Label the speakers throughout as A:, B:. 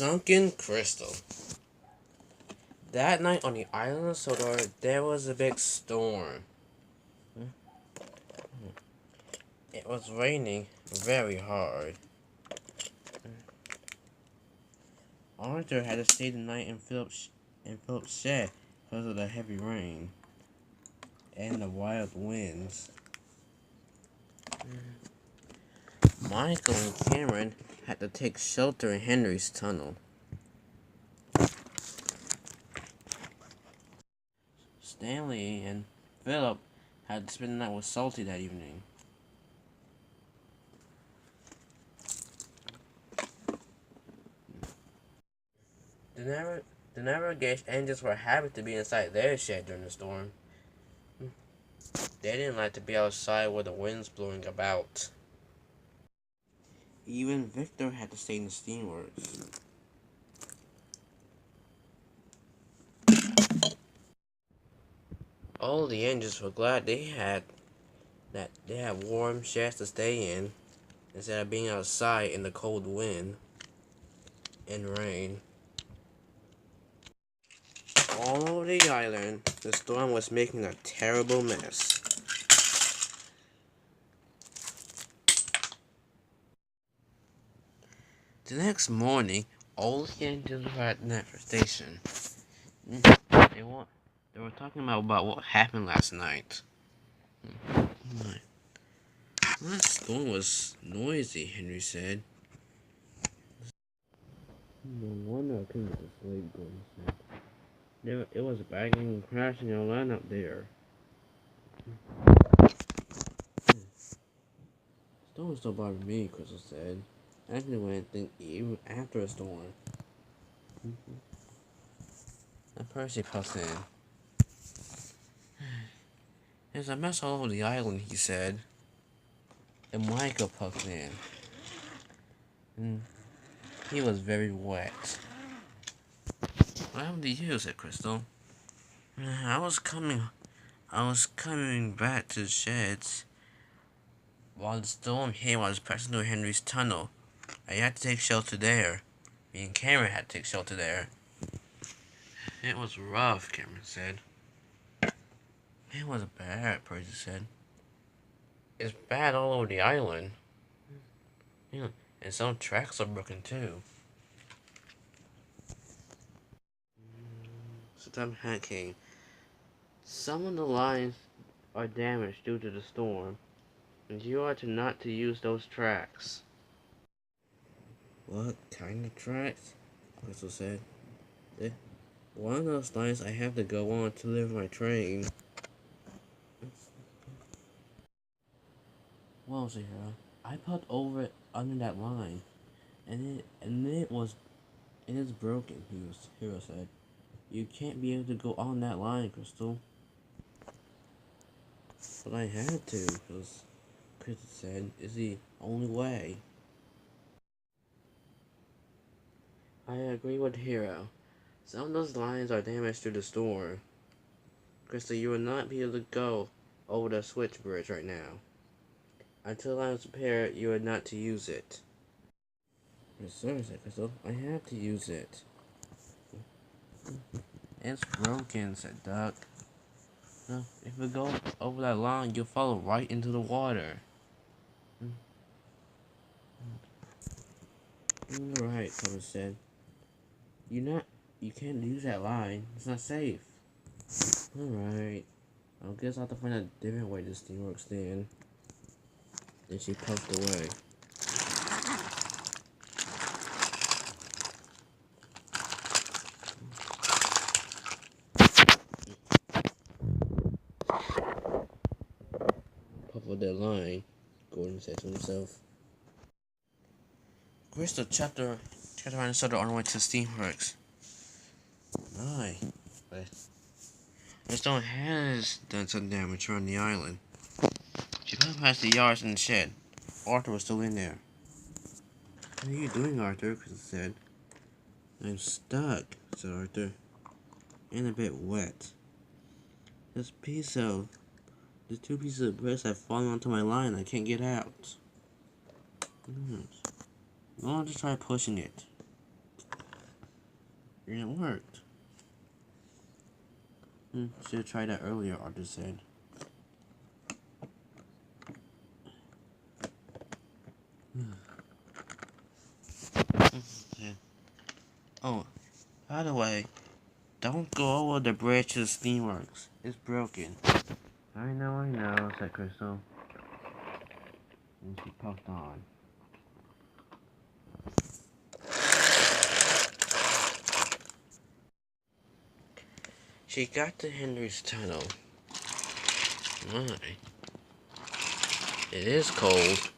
A: Sunken crystal. That night on the island of Sodor, there was a big storm. It was raining very hard. Arthur had to stay the night in Philip's shed because of the heavy rain and the wild winds. Michael and Cameron had to take shelter in Henry's tunnel. Stanley and Philip had to spend the night with Salty that evening. The navigation engines were happy to be inside their shed during the storm. They didn't like to be outside where the wind's blowing about. Even Victor had to stay in the Steamworks. All the engines were glad they had warm sheds to stay in instead of being outside in the cold wind and rain. All over the island, the storm was making a terrible mess. The next morning, all the engines were at the station. They were talking about what happened last night. That storm was noisy, Henry said. No wonder I couldn't get to sleep, Gordon said. It was banging and crashing all around up there. Storms don't bother me, Crystal said. I can do anything even after a storm. And Percy puffed in. There's a mess all over the island, he said. And Michael puffed in. He was very wet. What happened to you? Said Crystal. I was coming back to the sheds while the storm hit while I was passing through Henry's tunnel. I had to take shelter there. Me and Cameron had to take shelter there. It was rough, Cameron said. It was bad, Percy said. It's bad all over the island. Yeah, and some tracks are broken too. Sir Topham Hatt came. Some of the lines are damaged due to the storm, and you are not to use those tracks. What kind of tracks? Crystal said. One of those lines I have to go on to deliver my train. Well, Zahra, I put over it under that line, and it is broken. Hero said. You can't be able to go on that line, Crystal. But I had to, because Crystal said it's the only way. I agree with Hero. Some of those lines are damaged through the storm. Crystal, you will not be able to go over the switch bridge right now. Until I was prepared, you are not to use it. Yes, sir, said Crystal. I have to use it. It's broken, said Duck. No, if we go over that line, you'll fall right into the water. You're right, Thomas said. You can't use that line. It's not safe. Alright. I guess I'll have to find a different way this thing works then. Then she puffed away. Puff of that line, Gordon said to himself. Crystal checked around Sodor on the way to Steamworks. My, but the storm has done some damage around the island. She passed past the yards and the shed. Arthur was still in there. What are you doing, Arthur? Crystal said. I'm stuck, said Arthur, and a bit wet. The two pieces of breast have fallen onto my line. I can't get out. I'll just try pushing it. And it worked. Should have tried that earlier, Arthur said. Oh, by the way, don't go over the bridge to the Steamworks. It's broken. I know, said Crystal. And she puffed on. She got to Henry's tunnel. My, it is cold.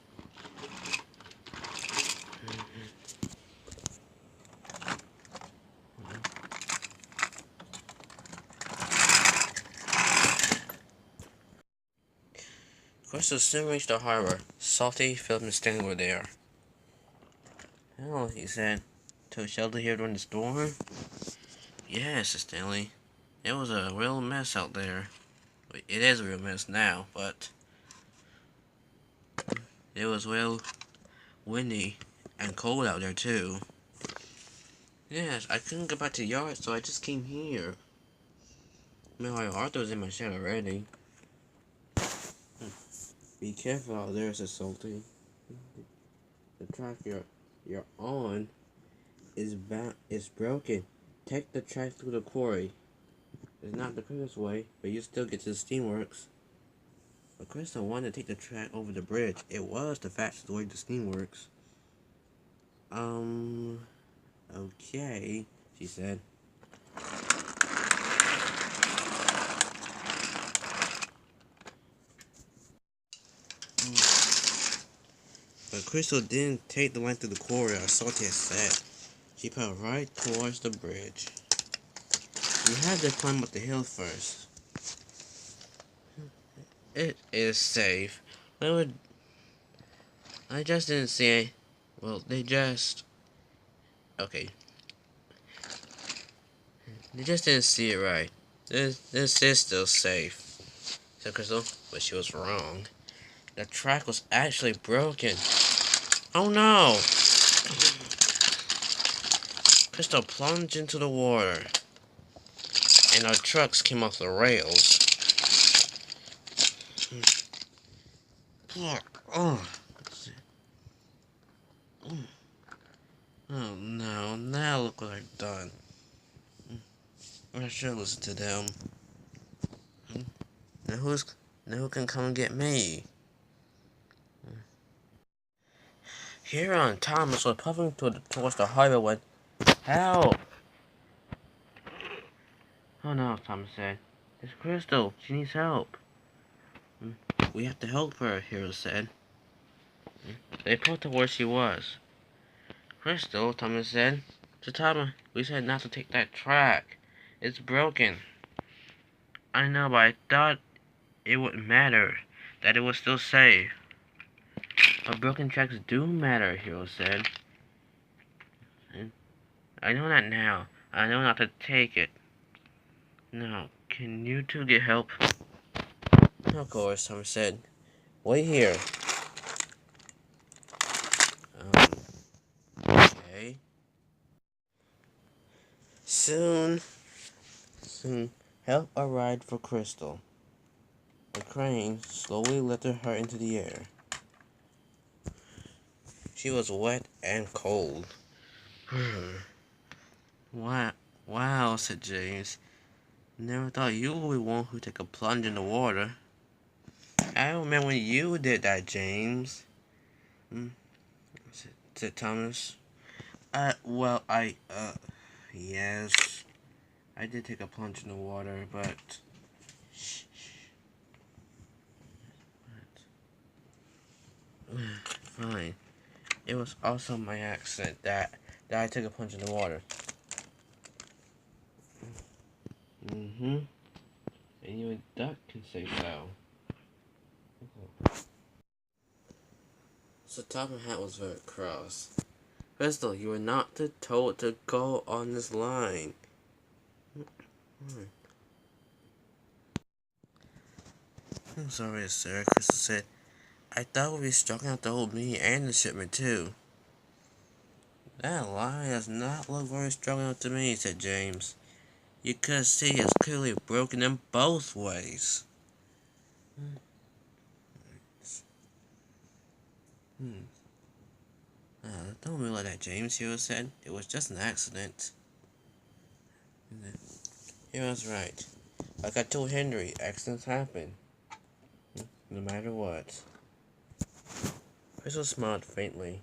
A: Crystal soon reached the harbor. Salty, Philip, and Stanley were there. "Hello," he said. "Took shelter here during the storm?" "Yes," said Stanley. "It was a real mess out there. It is a real mess now, but it was real windy and cold out there too." "Yes, I couldn't go back to the yard, so I just came here." "Meanwhile, Arthur was in my shed already." "Be careful out there," said Salty. "The track you're on is broken. Take the track through the quarry. It's not the quickest way, but you still get to the Steamworks." But Crystal wanted to take the track over the bridge. It was the fastest way to Steamworks. Okay, she said. But Crystal didn't take the line through the quarry as Salty had said. She put right towards the bridge. You had to climb up the hill first. It is safe. I just didn't see it. Well, okay. They just didn't see it right. This is still safe, said Crystal, but she was wrong. The track was actually broken. Oh no! Crystal plunged into the water, and our trucks came off the rails. Oh no, now look what I've done. I should listen to them. Now who can come and get me? Here Thomas was puffing towards the harbor when, "Help!" "Oh no," Thomas said. "It's Crystal. She needs help." "We have to help her," Hero said. They pulled to where she was. "Crystal," Thomas said. "To Thomas, we said not to take that track. It's broken." "I know, but I thought it wouldn't matter. That it was still safe." "But broken tracks do matter," Hero said. "I know that now. I know not to take it. Now, can you two get help?" "Of course," Thomas said. "Wait here." Okay. Soon, help arrived for Crystal. The crane slowly lifted her into the air. She was wet and cold. Wow, said James. "Never thought you would be one who'd take a plunge in the water." "I remember when you did that, James," said Thomas. Yes, I did take a plunge in the water, but..." "Fine. It was also my accident that I took a plunge in the water." And you a duck can say so. So Topham Hatt was very cross. "Crystal, you were not told to go on this line." "I'm sorry, sir," Crystal said. "I thought we'd be struggling out to hold me and the shipment too." That lie does not look very strong enough to me, said James. You could see it's clearly broken in both ways. Don't be like that, James, Hero said. It was just an accident. He was right. Like I told Henry, accidents happen. No matter what. Crystal smiled faintly.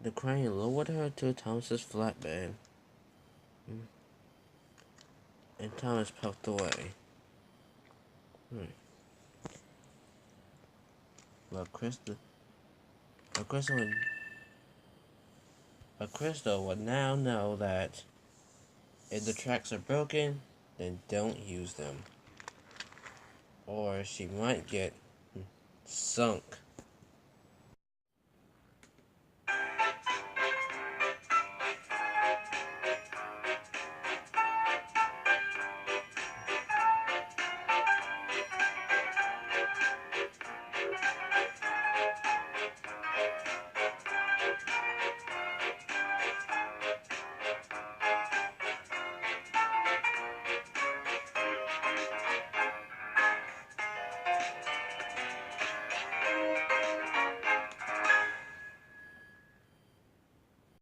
A: The crane lowered her to Thomas's flatbed. And Thomas puffed away. But Crystal would now know that if the tracks are broken, then don't use them. Or she might get sunk.